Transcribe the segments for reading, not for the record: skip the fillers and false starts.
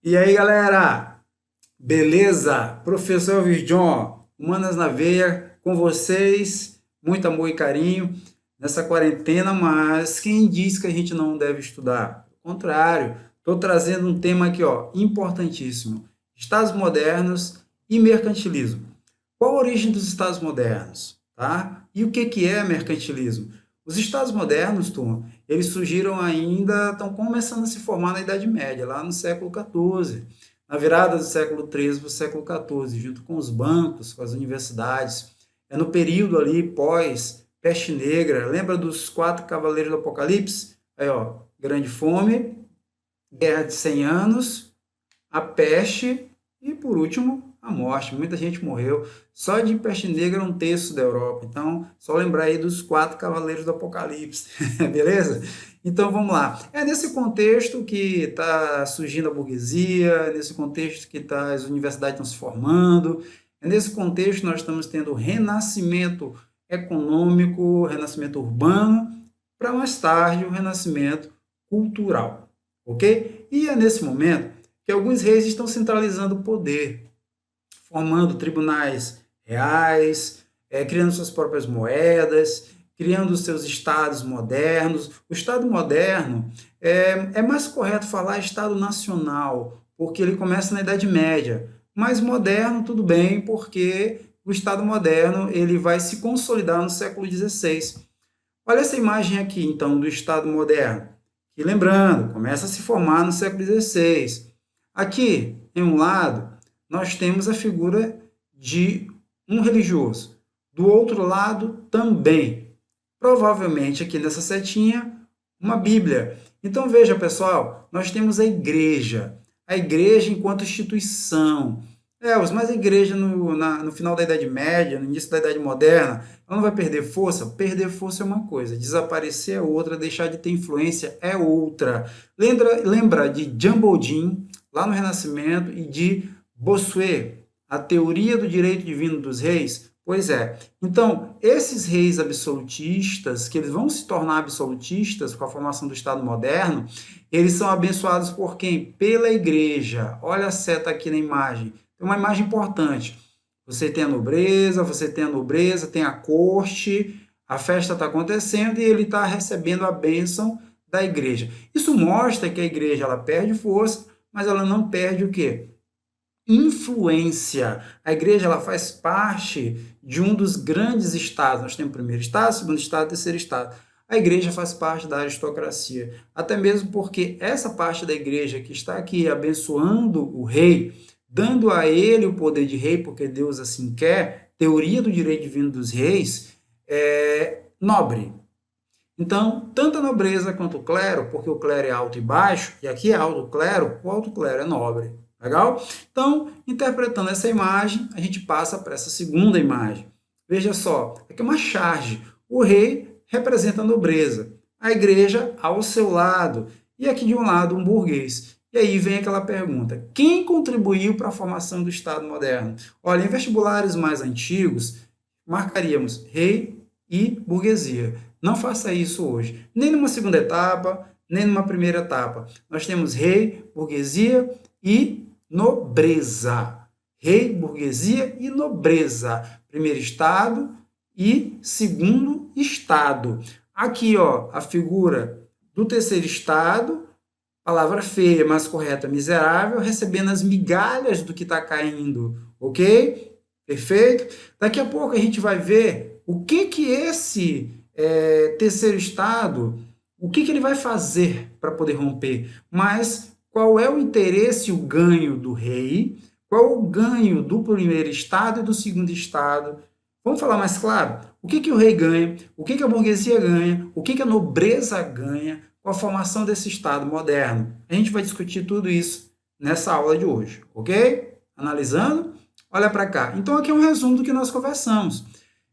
E aí, galera? Beleza? Professor Elvis John, Humanas na Veia, com vocês, muito amor e carinho nessa quarentena, mas quem diz que a gente não deve estudar? Ao contrário, estou trazendo um tema aqui, ó, importantíssimo: Estados modernos e mercantilismo. Qual a origem dos Estados modernos? Tá? E o que é mercantilismo? Os Estados modernos, turma, eles surgiram ainda, estão começando a se formar na Idade Média, lá no século XIV, na virada do século XIII para o século XIV, junto com os bancos, com as universidades. É no período ali pós-peste negra, lembra dos quatro cavaleiros do Apocalipse? Aí, ó, Grande Fome, Guerra de 100 Anos, a peste e, por último, a morte. Muita gente morreu. Só de peste negra um terço da Europa. Então, só lembrar aí dos quatro cavaleiros do Apocalipse. Beleza? Então, vamos lá. É nesse contexto que está surgindo a burguesia, é nesse contexto que as universidades estão se formando, é nesse contexto que nós estamos tendo o renascimento econômico, o renascimento urbano, para mais tarde o renascimento cultural. Ok? E é nesse momento que alguns reis estão centralizando o poder, formando tribunais reais, criando suas próprias moedas, criando seus estados modernos. O Estado moderno é mais correto falar Estado nacional, porque ele começa na Idade Média. Mas moderno, tudo bem, porque o Estado moderno ele vai se consolidar no século XVI. Olha essa imagem aqui, então, do Estado moderno. E lembrando, começa a se formar no século XVI. Aqui, em um lado, nós temos a figura de um religioso. Do outro lado, também. Provavelmente aqui nessa setinha, uma Bíblia. Então veja, pessoal, nós temos a igreja. A igreja enquanto instituição. Mas a igreja no final da Idade Média, no início da Idade Moderna, ela não vai perder força? Perder força é uma coisa, desaparecer é outra, deixar de ter influência é outra. Lembra de Jean Bodin, lá no Renascimento, e de Bossuet, a teoria do direito divino dos reis? Pois é. Então, esses reis absolutistas, que eles vão se tornar absolutistas com a formação do Estado moderno, eles são abençoados por quem? Pela igreja. Olha a seta aqui na imagem. Tem uma imagem importante. Você tem a nobreza, tem a corte, a festa está acontecendo e ele está recebendo a bênção da igreja. Isso mostra que a igreja ela perde força, mas ela não perde o quê? Influência. A igreja ela faz parte de um dos grandes estados. Nós temos o primeiro estado, segundo estado, terceiro estado. A igreja faz parte da aristocracia. Até mesmo porque essa parte da igreja que está aqui abençoando o rei, dando a ele o poder de rei, porque Deus assim quer, teoria do direito divino dos reis, é nobre. Então, tanto a nobreza quanto o clero, porque o clero é alto e baixo, e aqui é alto clero, o alto clero é nobre. Legal? Então, interpretando essa imagem, a gente passa para essa segunda imagem. Veja só, aqui é uma charge. O rei representa a nobreza, a igreja ao seu lado, e aqui de um lado um burguês. E aí vem aquela pergunta: quem contribuiu para a formação do Estado moderno? Olha, em vestibulares mais antigos, marcaríamos rei e burguesia. Não faça isso hoje, nem numa segunda etapa, nem numa primeira etapa. Nós temos rei, burguesia e nobreza. Rei, burguesia e nobreza. Primeiro estado e segundo estado. Aqui, ó, a figura do terceiro estado, palavra feia, mais correta, miserável, recebendo as migalhas do que está caindo, ok? Perfeito? Daqui a pouco a gente vai ver o que esse terceiro estado, o que ele vai fazer para poder romper, mas qual é o interesse e o ganho do rei, qual é o ganho do primeiro estado e do segundo estado. Vamos falar mais claro? O que o rei ganha, o que a burguesia ganha, o que a nobreza ganha com a formação desse Estado moderno. A gente vai discutir tudo isso nessa aula de hoje, ok? Analisando, olha para cá. Então, aqui é um resumo do que nós conversamos.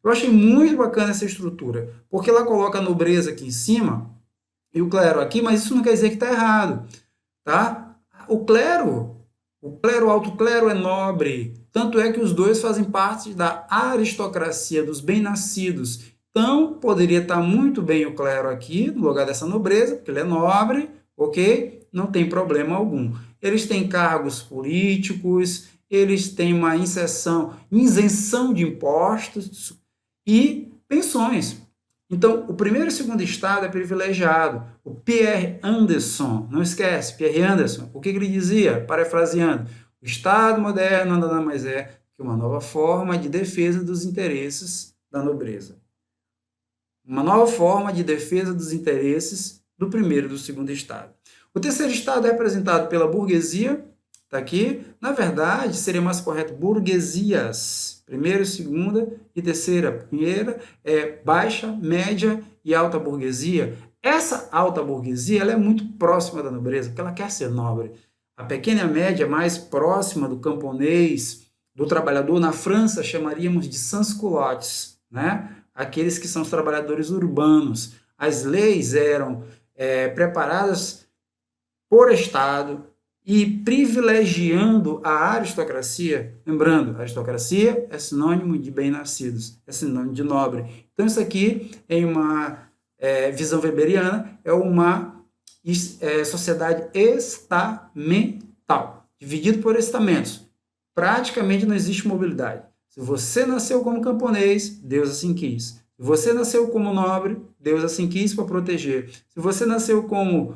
Eu achei muito bacana essa estrutura, porque ela coloca a nobreza aqui em cima e o clero aqui, mas isso não quer dizer que está errado, tá? O alto clero é nobre, tanto é que os dois fazem parte da aristocracia dos bem-nascidos. Então, poderia estar muito bem o clero aqui, no lugar dessa nobreza, porque ele é nobre, ok? não tem problema algum. Eles têm cargos políticos, eles têm uma isenção de impostos e pensões. Então, o primeiro e o segundo estado é privilegiado. O Pierre Anderson, não esquece, Pierre Anderson, o que ele dizia, parafraseando? O Estado moderno nada mais é que uma nova forma de defesa dos interesses da nobreza. Uma nova forma de defesa dos interesses do primeiro e do segundo estado. O terceiro estado é representado pela burguesia, está aqui. Na verdade, seria mais correto burguesias. Primeira, segunda e terceira. Primeira é baixa, média e alta burguesia. Essa alta burguesia ela é muito próxima da nobreza, porque ela quer ser nobre. A pequena e a média é mais próxima do camponês, do trabalhador. Na França, chamaríamos de sans-culottes, né? Aqueles que são os trabalhadores urbanos. As leis eram preparadas por Estado e privilegiando a aristocracia. Lembrando, aristocracia é sinônimo de bem-nascidos, é sinônimo de nobre. Então, isso aqui, em uma visão weberiana, é uma sociedade estamental, dividido por estamentos. Praticamente não existe mobilidade. Se você nasceu como camponês, Deus assim quis. Se você nasceu como nobre, Deus assim quis para proteger. Se você nasceu como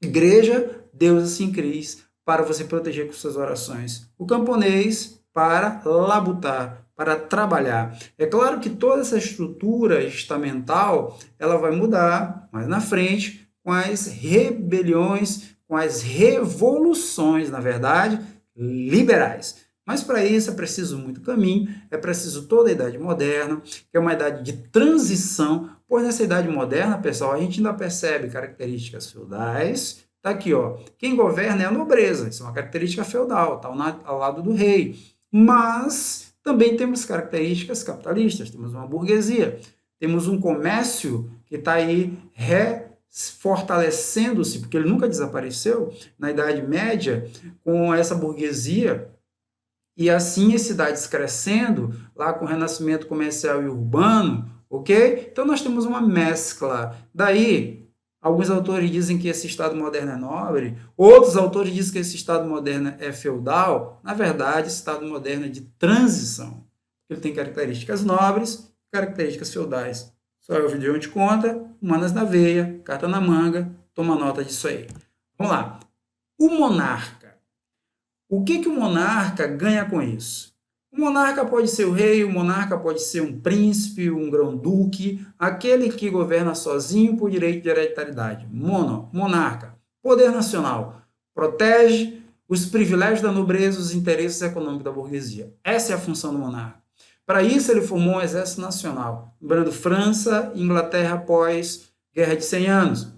igreja, Deus assim quis para você proteger com suas orações. O camponês para labutar, para trabalhar. É claro que toda essa estrutura estamental ela vai mudar mais na frente com as rebeliões, com as revoluções, na verdade, liberais. Mas para isso é preciso muito caminho, é preciso toda a Idade Moderna, que é uma idade de transição, pois nessa Idade Moderna, pessoal, a gente ainda percebe características feudais. Está aqui, ó, quem governa é a nobreza, isso é uma característica feudal, está ao lado do rei. Mas também temos características capitalistas, temos uma burguesia, temos um comércio que está aí fortalecendo-se, porque ele nunca desapareceu na Idade Média, com essa burguesia. E assim as cidades crescendo, lá com o renascimento comercial e urbano, ok? Então nós temos uma mescla. Daí, alguns autores dizem que esse Estado moderno é nobre, outros autores dizem que esse Estado moderno é feudal. Na verdade, esse Estado moderno é de transição. Ele tem características nobres, características feudais. Só eu vídeo de conta, manas na veia, carta na manga, toma nota disso aí. Vamos lá. O monarca. O que o monarca ganha com isso? O monarca pode ser o rei, o monarca pode ser um príncipe, um grão-duque, aquele que governa sozinho por direito de hereditariedade. Monarca. Poder nacional. Protege os privilégios da nobreza e os interesses econômicos da burguesia. Essa é a função do monarca. Para isso, ele formou um exército nacional. Lembrando, França e Inglaterra após Guerra de 100 Anos.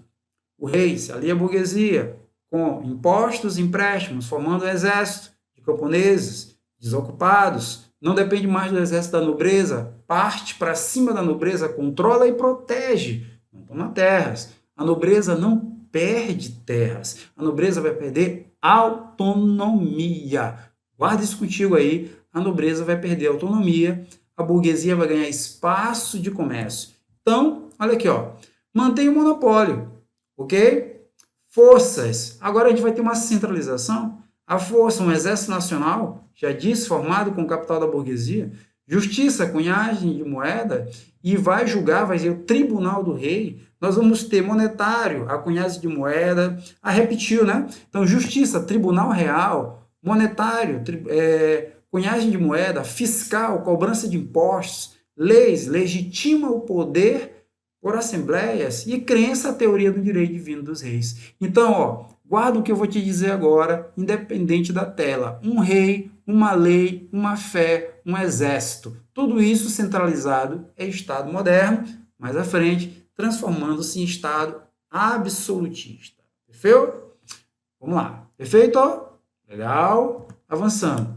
O rei se alia à burguesia, com impostos e empréstimos, formando um exército de camponeses, desocupados, não depende mais do exército da nobreza, parte para cima da nobreza, controla e protege, não toma terras. A nobreza não perde terras, a nobreza vai perder autonomia. Guarda isso contigo aí, a nobreza vai perder autonomia, a burguesia vai ganhar espaço de comércio. Então, olha aqui, ó, mantém o monopólio, ok? Forças. Agora a gente vai ter uma centralização. A força, um exército nacional, já disse, formado com o capital da burguesia. Justiça, cunhagem de moeda, e vai julgar, vai ser o tribunal do rei. Nós vamos ter monetário, a cunhagem de moeda, repetiu, né? Então, justiça, tribunal real, monetário, cunhagem de moeda, fiscal, cobrança de impostos, leis, legitima o poder por assembleias e crença a teoria do direito divino dos reis. Então, ó, guarda o que eu vou te dizer agora, independente da tela. Um rei, uma lei, uma fé, um exército. Tudo isso centralizado é Estado moderno, mais à frente, transformando-se em Estado absolutista. Perfeito? Vamos lá. Perfeito? Legal. Avançando.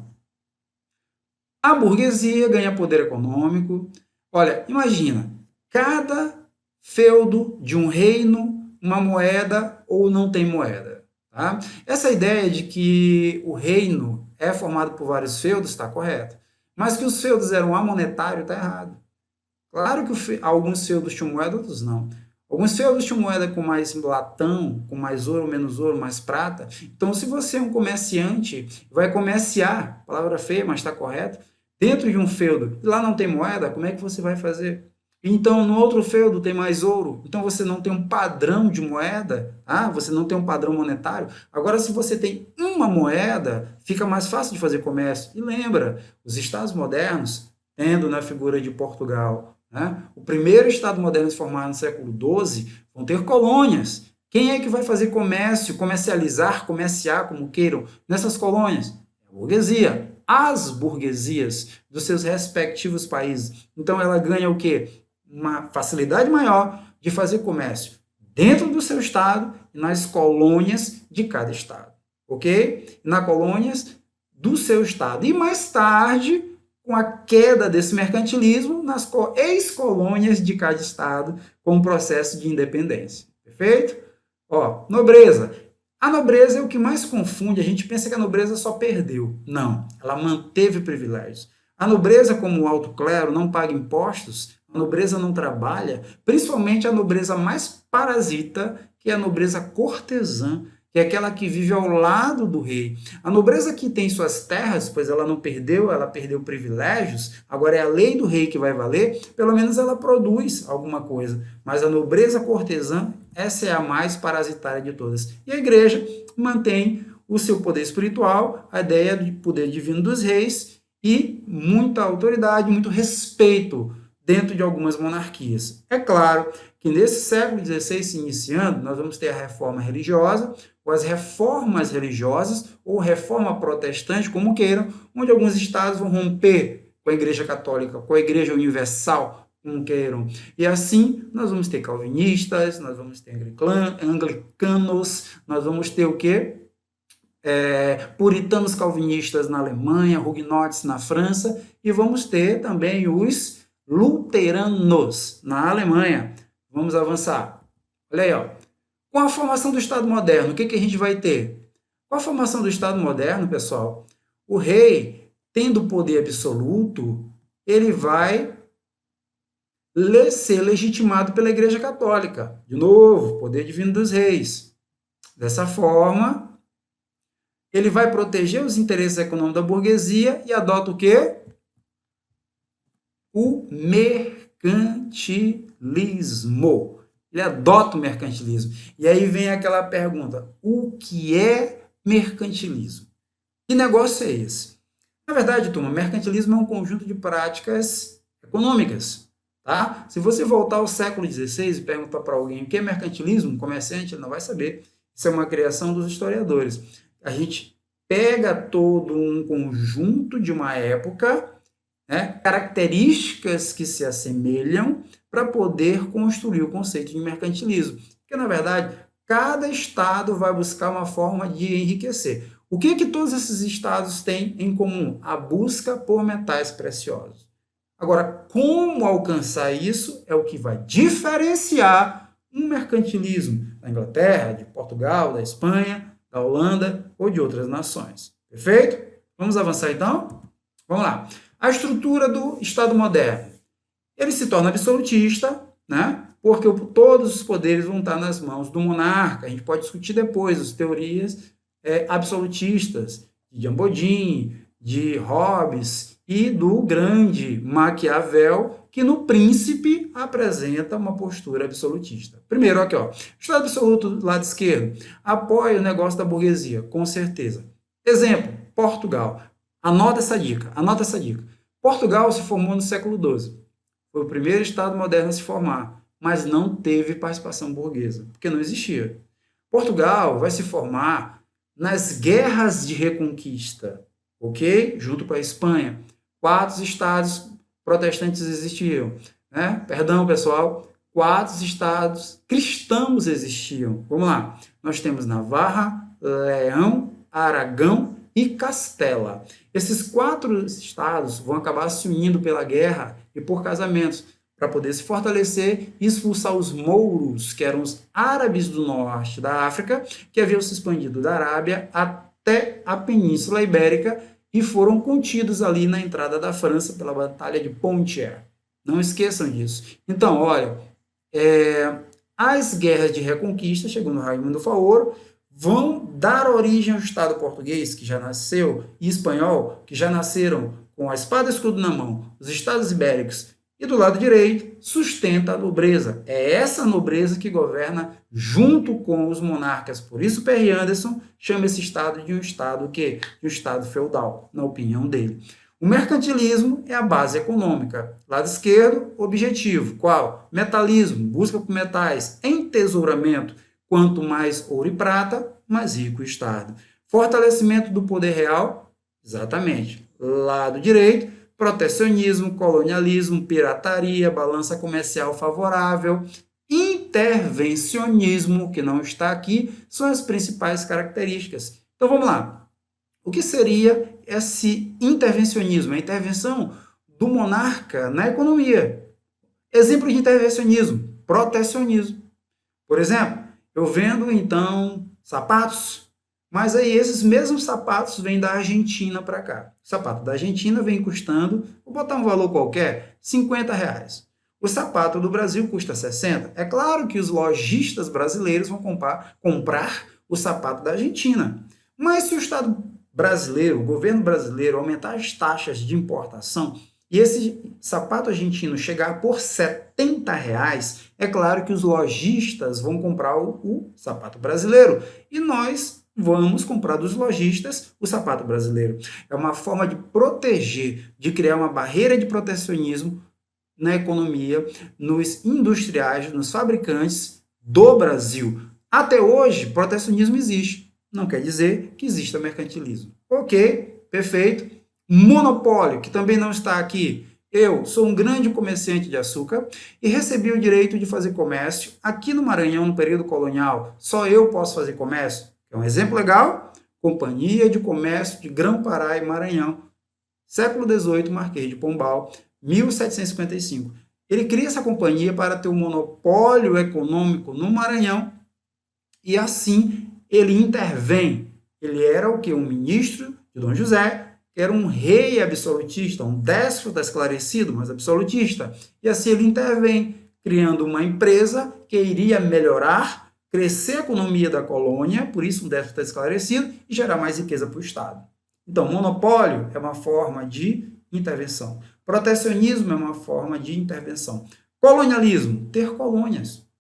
A burguesia ganha poder econômico. Olha, imagina, cada feudo de um reino, uma moeda ou não tem moeda. Tá? Essa ideia de que o reino é formado por vários feudos está correta, mas que os feudos eram amonetários está errado. Claro que alguns feudos tinham moeda, outros não. Alguns feudos tinham moeda com mais latão, com mais ouro, menos ouro, mais prata. Então, se você é um comerciante, vai comerciar, palavra feia, mas está correto, dentro de um feudo, e lá não tem moeda, como é que você vai fazer? Então, no outro feudo tem mais ouro, então você não tem um padrão de moeda, você não tem um padrão monetário. Agora, se você tem uma moeda, fica mais fácil de fazer comércio. E lembra, os estados modernos, tendo na figura de Portugal, né, o primeiro estado moderno se formar no século XII, vão ter colônias. Quem é que vai fazer comércio, comercializar, comerciar, como queiram, nessas colônias? A burguesia, as burguesias dos seus respectivos países. Então, ela ganha o quê? Uma facilidade maior de fazer comércio dentro do seu estado e nas colônias de cada estado, ok? Na colônias do seu estado. E mais tarde, com a queda desse mercantilismo nas ex-colônias de cada estado, com o processo de independência. Perfeito? Ó, nobreza. A nobreza é o que mais confunde. A gente pensa que a nobreza só perdeu. Não, ela manteve privilégios. A nobreza, como o alto clero, não paga impostos, a nobreza não trabalha, principalmente a nobreza mais parasita, que é a nobreza cortesã, que é aquela que vive ao lado do rei. A nobreza que tem suas terras, pois ela não perdeu, ela perdeu privilégios, agora é a lei do rei que vai valer, pelo menos ela produz alguma coisa. Mas a nobreza cortesã, essa é a mais parasitária de todas. E a igreja mantém o seu poder espiritual, a ideia de poder divino dos reis e muita autoridade, muito respeito dentro de algumas monarquias. É claro que nesse século XVI se iniciando, nós vamos ter a reforma religiosa, ou as reformas religiosas, ou reforma protestante, como queiram, onde alguns estados vão romper com a Igreja Católica, com a Igreja Universal, como queiram. E assim, nós vamos ter calvinistas, nós vamos ter anglicanos, nós vamos ter o quê? Puritanos calvinistas na Alemanha, huguenotes na França, e vamos ter também os luteranos na Alemanha. Vamos avançar. Olha aí, ó. Com a formação do Estado moderno, o que a gente vai ter? Com a formação do Estado moderno, pessoal, o rei, tendo poder absoluto, ele vai ser legitimado pela Igreja Católica. De novo, poder divino dos reis. Dessa forma, ele vai proteger os interesses econômicos da burguesia e adota o quê? O mercantilismo. Ele adota o mercantilismo. E aí vem aquela pergunta, o que é mercantilismo? Que negócio é esse? Na verdade, turma, mercantilismo é um conjunto de práticas econômicas. Tá? Se você voltar ao século XVI e perguntar para alguém o que é mercantilismo, um comerciante, ele não vai saber. Isso é uma criação dos historiadores. A gente pega todo um conjunto de uma época, né, características que se assemelham para poder construir o conceito de mercantilismo. Porque, na verdade, cada estado vai buscar uma forma de enriquecer. O que todos esses estados têm em comum? A busca por metais preciosos. Agora, como alcançar isso é o que vai diferenciar um mercantilismo da Inglaterra, de Portugal, da Espanha, da Holanda ou de outras nações. Perfeito? Vamos avançar então? Vamos lá. A estrutura do Estado moderno. Ele se torna absolutista, né? Porque todos os poderes vão estar nas mãos do monarca. A gente pode discutir depois as teorias absolutistas de Jean Bodin, de Hobbes e do grande Maquiavel, que no Príncipe apresenta uma postura absolutista. Primeiro, aqui, ó, Estado absoluto do lado esquerdo apoia o negócio da burguesia, com certeza. Exemplo, Portugal. Anota essa dica, anota essa dica. Portugal se formou no século XII. Foi o primeiro Estado moderno a se formar, mas não teve participação burguesa, porque não existia. Portugal vai se formar nas guerras de reconquista, ok? Junto com a Espanha. 4 estados protestantes existiam, né? Perdão, pessoal, 4 estados cristãos existiam. Vamos lá. Nós temos Navarra, Leão, Aragão e Castela. Esses 4 estados vão acabar se unindo pela guerra e por casamentos, para poder se fortalecer e expulsar os mouros, que eram os árabes do norte da África, que haviam se expandido da Arábia até a Península Ibérica e foram contidos ali na entrada da França pela Batalha de Poitiers. Não esqueçam disso. Então, olha, As guerras de reconquista, segundo Raimundo Faoro, vão dar origem ao Estado português, que já nasceu, e espanhol, que já nasceram com a espada e escudo na mão, os Estados Ibéricos, e do lado direito, sustenta a nobreza. É essa nobreza que governa junto com os monarcas. Por isso, Perry Anderson chama esse Estado de um Estado que? De um Estado feudal, na opinião dele. O mercantilismo é a base econômica. Lado esquerdo, objetivo. Qual? Metalismo, busca por metais, entesouramento. Quanto mais ouro e prata, mais rico o Estado. Fortalecimento do poder real, exatamente. Lado direito, protecionismo, colonialismo, pirataria, balança comercial favorável, intervencionismo, que não está aqui, são as principais características. Então vamos lá. O que seria esse intervencionismo? A intervenção do monarca na economia. Exemplo de intervencionismo, protecionismo. Por exemplo, eu vendo então sapatos, mas aí esses mesmos sapatos vêm da Argentina para cá. O sapato da Argentina vem custando, vou botar um valor qualquer, R$ 50. O sapato do Brasil custa 60. É claro que os lojistas brasileiros vão comprar o sapato da Argentina. Mas se o Estado brasileiro, o governo brasileiro, aumentar as taxas de importação e esse sapato argentino chegar por R$ 70, é claro que os lojistas vão comprar o sapato brasileiro. E nós vamos comprar dos lojistas o sapato brasileiro. É uma forma de proteger, de criar uma barreira de protecionismo na economia, nos industriais, nos fabricantes do Brasil. Até hoje, protecionismo existe. Não quer dizer que exista mercantilismo. Ok, perfeito. Monopólio, que também não está aqui. Eu sou um grande comerciante de açúcar e recebi o direito de fazer comércio aqui no Maranhão no período colonial. Só eu posso fazer comércio. É um exemplo legal? Companhia de Comércio de Grão-Pará e Maranhão. Século XVIII, Marquês de Pombal, 1755. Ele cria essa companhia para ter um monopólio econômico no Maranhão e assim ele intervém. Ele era o que? Um ministro de Dom José, que era um rei absolutista, um déspota esclarecido, mas absolutista. E assim ele intervém, criando uma empresa que iria melhorar, crescer a economia da colônia, por isso um déspota esclarecido, e gerar mais riqueza para o Estado. Então, monopólio é uma forma de intervenção. Protecionismo é uma forma de intervenção. Colonialismo, ter colônias.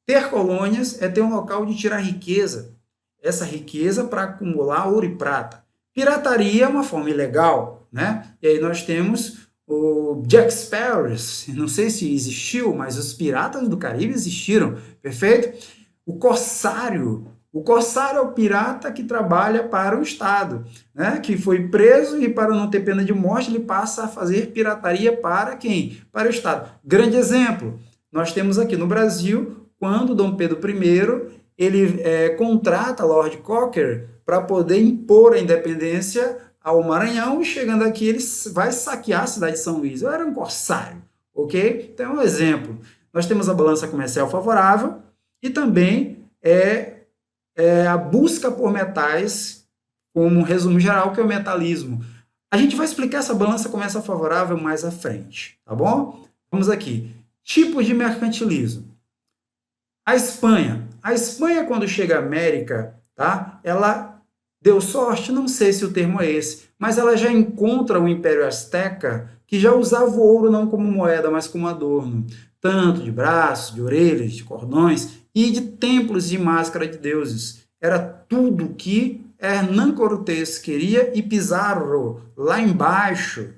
Ter colônias é ter um local de tirar riqueza. Essa riqueza para acumular ouro e prata. Pirataria é uma forma ilegal, né? E aí nós temos o Jack Sparrow, não sei se existiu, mas os piratas do Caribe existiram, perfeito? O corsário é o pirata que trabalha para o Estado, né? Que foi preso e para não ter pena de morte ele passa a fazer pirataria para quem? Para o Estado. Grande exemplo, nós temos aqui no Brasil, quando Dom Pedro I ele contrata Lord Cocker para poder impor a independência ao Maranhão, e chegando aqui ele vai saquear a cidade de São Luís. Eu era um corsário, ok? Então é um exemplo. Nós temos a balança comercial favorável e também a busca por metais, como um resumo geral, que é o metalismo. A gente vai explicar essa balança comercial favorável mais à frente, tá bom? Vamos aqui. Tipos de mercantilismo. A Espanha, quando chega à América, tá? Ela deu sorte, não sei se o termo é esse, mas ela já encontra o Império Azteca, que já usava o ouro não como moeda, mas como adorno, tanto de braços, de orelhas, de cordões e de templos de máscara de deuses. Era tudo que Hernán Cortés queria, e Pizarro, lá embaixo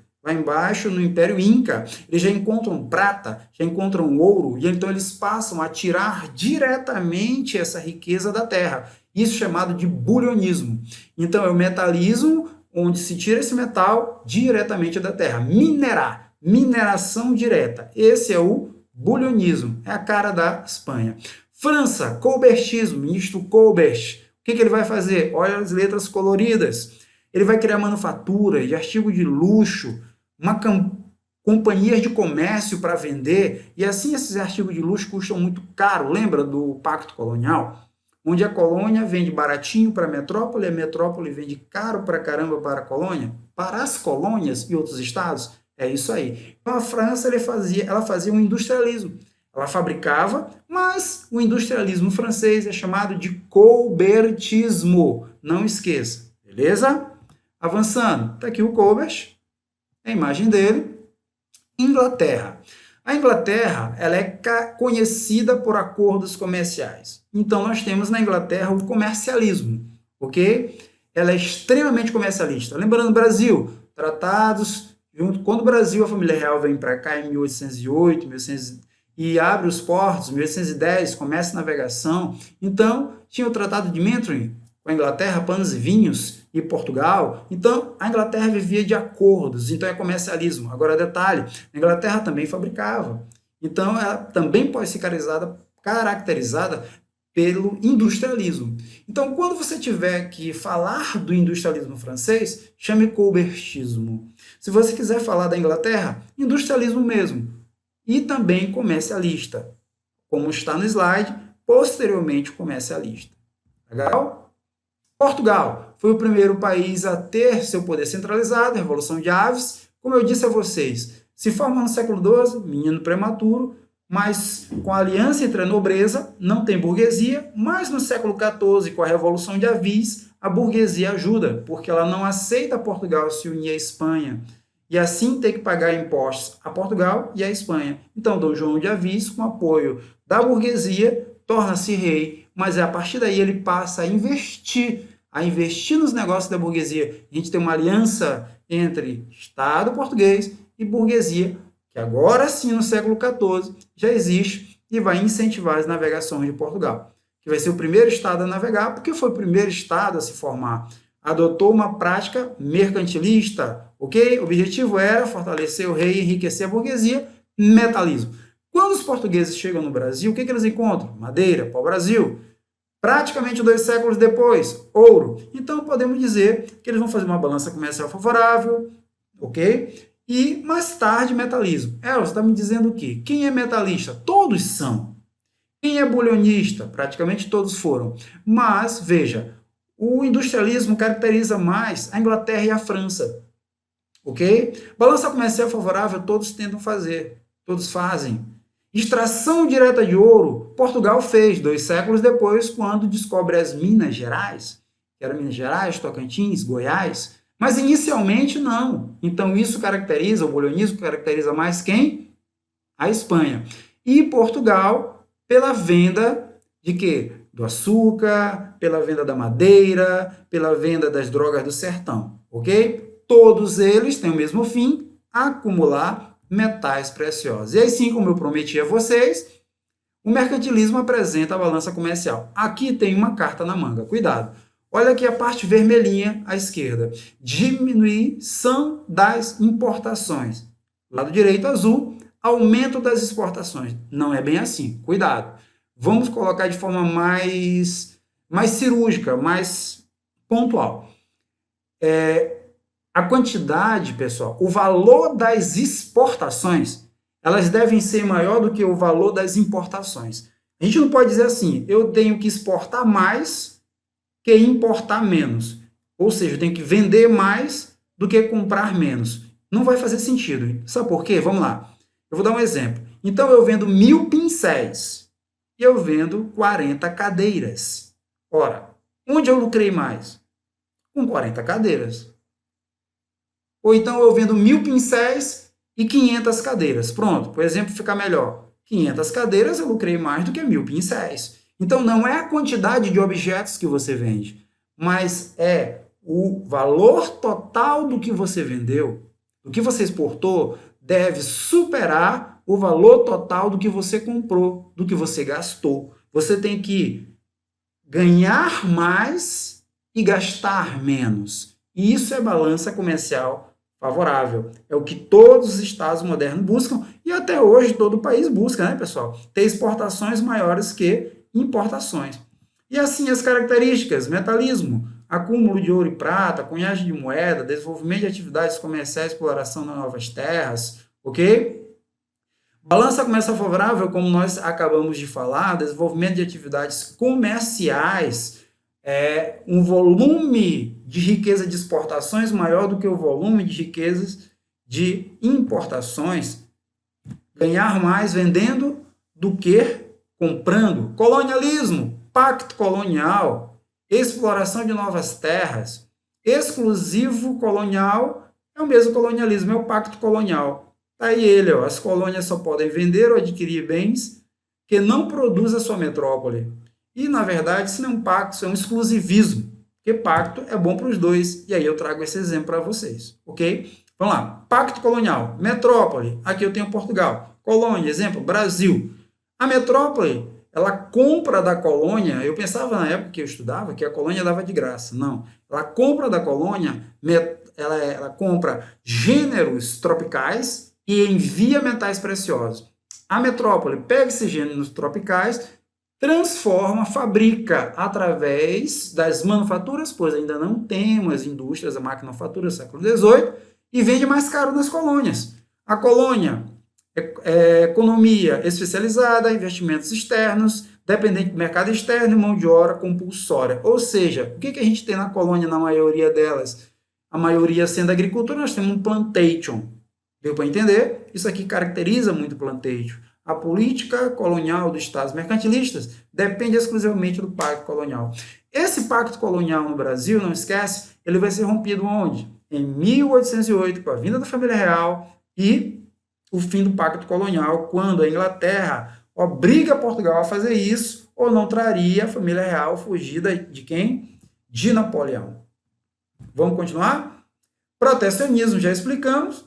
no Império Inca, eles já encontram prata, já encontram ouro, e então eles passam a tirar diretamente essa riqueza da terra. Isso é chamado de bulionismo. Então é o metalismo, onde se tira esse metal diretamente da terra. Minerar, mineração direta. Esse é o bulionismo, é a cara da Espanha. França, colbertismo, ministro Colbert. O que ele vai fazer? Olha as letras coloridas. Ele vai criar manufatura de artigo de luxo, companhias de comércio para vender, e assim esses artigos de luxo custam muito caro. Lembra do Pacto Colonial? Onde a colônia vende baratinho para a metrópole vende caro para caramba para a colônia, para as colônias e outros estados. É isso aí. Então a França ela fazia um industrialismo. ela fabricava, mas o industrialismo francês é chamado de colbertismo. Não esqueça, beleza? Avançando, está aqui o Colbert, a imagem dele. Inglaterra. A Inglaterra ela é conhecida por acordos comerciais. Então, nós temos na Inglaterra o comercialismo, ok? Ela é extremamente comercialista. Lembrando, Brasil, tratados, quando o Brasil, a família real vem para cá em 1808, 1800, e abre os portos, 1810, começa a navegação. Então, tinha o Tratado de Mentring com a Inglaterra, panos e vinhos, e Portugal. Então, a Inglaterra vivia de acordos, então é comercialismo. Agora, detalhe, a Inglaterra também fabricava. Então, ela também pode ser caracterizada pelo industrialismo. Então, quando você tiver que falar do industrialismo francês, chame colbertismo. Se você quiser falar da Inglaterra, industrialismo mesmo. E também comercialista, como está no slide, posteriormente comercialista. Legal? Portugal foi o primeiro país a ter seu poder centralizado, a Revolução de Aves. Como eu disse a vocês, se forma no século XII, menino prematuro, mas com a aliança entre a nobreza, não tem burguesia, mas no século XIV, com a Revolução de Avis, a burguesia ajuda, porque ela não aceita Portugal se unir à Espanha, e assim ter que pagar impostos a Portugal e à Espanha. Então, Dom João de Avis, com apoio da burguesia, torna-se rei, mas a partir daí ele passa a investir nos negócios da burguesia. A gente tem uma aliança entre Estado português e burguesia, que agora sim, no século XIV, já existe e vai incentivar as navegações de Portugal, que vai ser o primeiro Estado a navegar, porque foi o primeiro Estado a se formar. Adotou uma prática mercantilista, ok? O objetivo era fortalecer o rei e enriquecer a burguesia, metalismo. Quando os portugueses chegam no Brasil, o que eles encontram? Madeira, pau-brasil. Praticamente 2 séculos depois, ouro. Então, podemos dizer que eles vão fazer uma balança comercial favorável, ok? E, mais tarde, metalismo. Você está me dizendo o quê? Quem é metalista? Todos são. Quem é bulionista? Praticamente todos foram. Mas, veja, o industrialismo caracteriza mais a Inglaterra e a França, ok? Balança comercial favorável, todos tentam fazer, todos fazem. Extração direta de ouro, Portugal fez 2 séculos depois, quando descobre as Minas Gerais, que eram Minas Gerais, Tocantins, Goiás, mas inicialmente não. Então isso caracteriza, o bulionismo caracteriza mais quem? A Espanha. E Portugal, pela venda de quê? Do açúcar, pela venda da madeira, pela venda das drogas do sertão, ok? Todos eles têm o mesmo fim, acumular metais preciosos. E aí sim, como eu prometi a vocês, o mercantilismo apresenta a balança comercial. Aqui tem uma carta na manga, cuidado. Olha aqui a parte vermelhinha à esquerda. Diminuição das importações. Lado direito azul, aumento das exportações. Não é bem assim, cuidado. Vamos colocar de forma mais cirúrgica, mais pontual. A quantidade, pessoal, o valor das exportações, elas devem ser maior do que o valor das importações. A gente não pode dizer assim, eu tenho que exportar mais que importar menos. Ou seja, eu tenho que vender mais do que comprar menos. Não vai fazer sentido. Sabe por quê? Vamos lá. Eu vou dar um exemplo. Então, eu vendo 1000 pincéis e eu vendo 40 cadeiras. Ora, onde eu lucrei mais? Com 40 cadeiras. Ou então eu vendo 1000 pincéis e 500 cadeiras. Pronto, para o exemplo ficar melhor. 500 cadeiras eu lucrei mais do que 1000 pincéis. Então não é a quantidade de objetos que você vende, mas é o valor total do que você vendeu, do que você exportou, deve superar o valor total do que você comprou, do que você gastou. Você tem que ganhar mais e gastar menos. E isso é balança comercial favorável. É o que todos os estados modernos buscam e até hoje todo o país busca, né, pessoal? Ter exportações maiores que importações. E assim as características: metalismo, acúmulo de ouro e prata, cunhagem de moeda, desenvolvimento de atividades comerciais, exploração de novas terras, ok? Balança comercial favorável, como nós acabamos de falar, desenvolvimento de atividades comerciais, um volume de riqueza de exportações maior do que o volume de riquezas de importações, ganhar mais vendendo do que comprando. Colonialismo, pacto colonial, exploração de novas terras, exclusivo colonial é o mesmo colonialismo, é o pacto colonial. Está aí ele, ó, as colônias só podem vender ou adquirir bens que não produz a sua metrópole. E, na verdade, isso não é um pacto, isso é um exclusivismo, porque pacto é bom para os dois, e aí eu trago esse exemplo para vocês, ok? Vamos lá, pacto colonial, metrópole, aqui eu tenho Portugal, colônia, exemplo, Brasil. A metrópole, ela compra da colônia, eu pensava na época que eu estudava que a colônia dava de graça, não, ela compra da colônia, ela compra gêneros tropicais e envia metais preciosos. A metrópole pega esses gêneros tropicais, transforma, fabrica através das manufaturas, pois ainda não temos indústrias, a maquinofatura do século XVIII, e vende mais caro nas colônias. A colônia economia especializada, investimentos externos, dependente do mercado externo e mão de obra compulsória. Ou seja, o que a gente tem na colônia, na maioria delas? A maioria sendo agricultura, nós temos um plantation. Deu para entender? Isso aqui caracteriza muito o plantation. A política colonial dos estados mercantilistas depende exclusivamente do pacto colonial. Esse pacto colonial no Brasil, não esquece, ele vai ser rompido onde? Em 1808, com a vinda da família real e o fim do pacto colonial, quando a Inglaterra obriga Portugal a fazer isso, ou não traria a família real fugida de quem? De Napoleão. Vamos continuar? Protecionismo, já explicamos.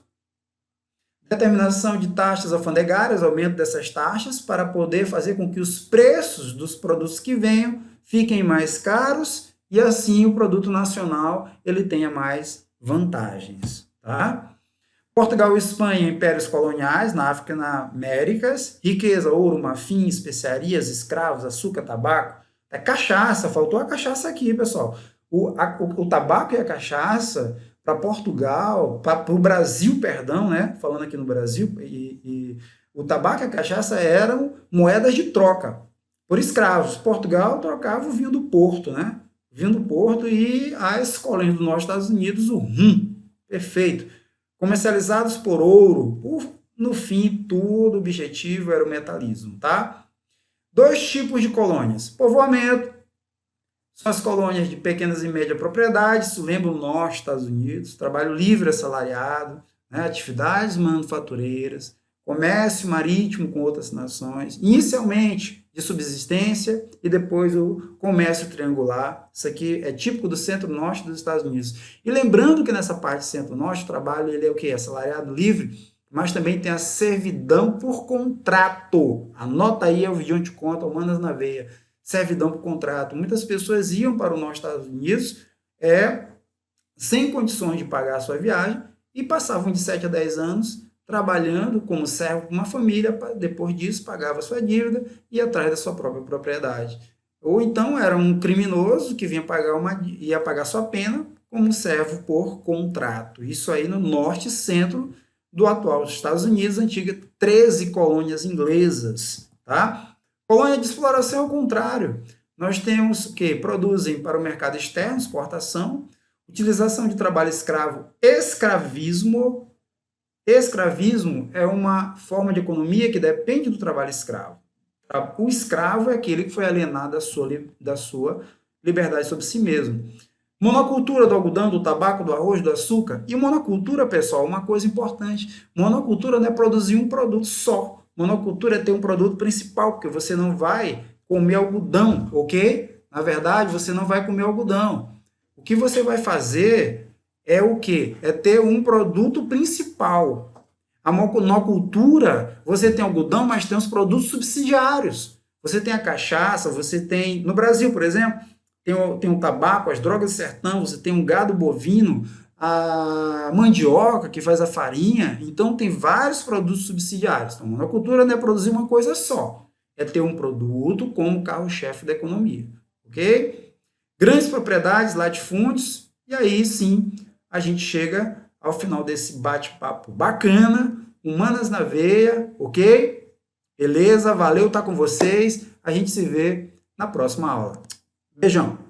Determinação de taxas alfandegárias, aumento dessas taxas, para poder fazer com que os preços dos produtos que venham fiquem mais caros e assim o produto nacional ele tenha mais vantagens. Tá? Portugal e Espanha, impérios coloniais na África e na Américas, riqueza, ouro, marfim, especiarias, escravos, açúcar, tabaco, cachaça, faltou a cachaça aqui, pessoal. O tabaco e a cachaça para Portugal, para o Brasil, perdão, né? Falando aqui no Brasil, o tabaco e a cachaça eram moedas de troca por escravos. Portugal trocava o vinho do Porto, né? Vinho do Porto e as colônias do norte dos Estados Unidos, o rum. Perfeito. Comercializados por ouro. No fim, tudo o objetivo era o metalismo, tá? 2 tipos de colônias. Povoamento. São as colônias de pequenas e médias propriedades, lembra o norte dos Estados Unidos, trabalho livre assalariado, né, atividades manufatureiras, comércio marítimo com outras nações, inicialmente de subsistência e depois o comércio triangular. Isso aqui é típico do centro-norte dos Estados Unidos. E lembrando que nessa parte centro-norte o trabalho ele é o quê? Assalariado livre, mas também tem a servidão por contrato. Anota aí, é o vídeo onde te conta, Humanas na Veia. Servidão por contrato. Muitas pessoas iam para o norte dos Estados Unidos sem condições de pagar a sua viagem e passavam de 7 a 10 anos trabalhando como servo para uma família, depois disso pagava a sua dívida e ia atrás da sua própria propriedade. Ou então era um criminoso que ia pagar sua pena como servo por contrato. Isso aí no norte e centro do atual Estados Unidos, antiga 13 colônias inglesas, tá? Colônia de exploração é o contrário. Nós temos que produzem para o mercado externo, exportação, utilização de trabalho escravo, escravismo. Escravismo é uma forma de economia que depende do trabalho escravo. O escravo é aquele que foi alienado da sua liberdade sobre si mesmo. Monocultura do algodão, do tabaco, do arroz, do açúcar. E monocultura, pessoal, uma coisa importante. Monocultura não é produzir um produto só. Monocultura é ter um produto principal, porque você não vai comer algodão, ok? Na verdade, você não vai comer algodão. O que você vai fazer é o quê? É ter um produto principal. A monocultura, você tem algodão, mas tem os produtos subsidiários. Você tem a cachaça, você tem... No Brasil, por exemplo, tem o tabaco, as drogas do sertão, você tem um gado bovino, a mandioca que faz a farinha, então tem vários produtos subsidiários. Então, monocultura não é produzir uma coisa só, é ter um produto como carro-chefe da economia, ok? Grandes propriedades, latifúndios, e aí sim a gente chega ao final desse bate-papo bacana, Humanas na Veia, ok? Beleza, valeu estar com vocês, a gente se vê na próxima aula. Beijão!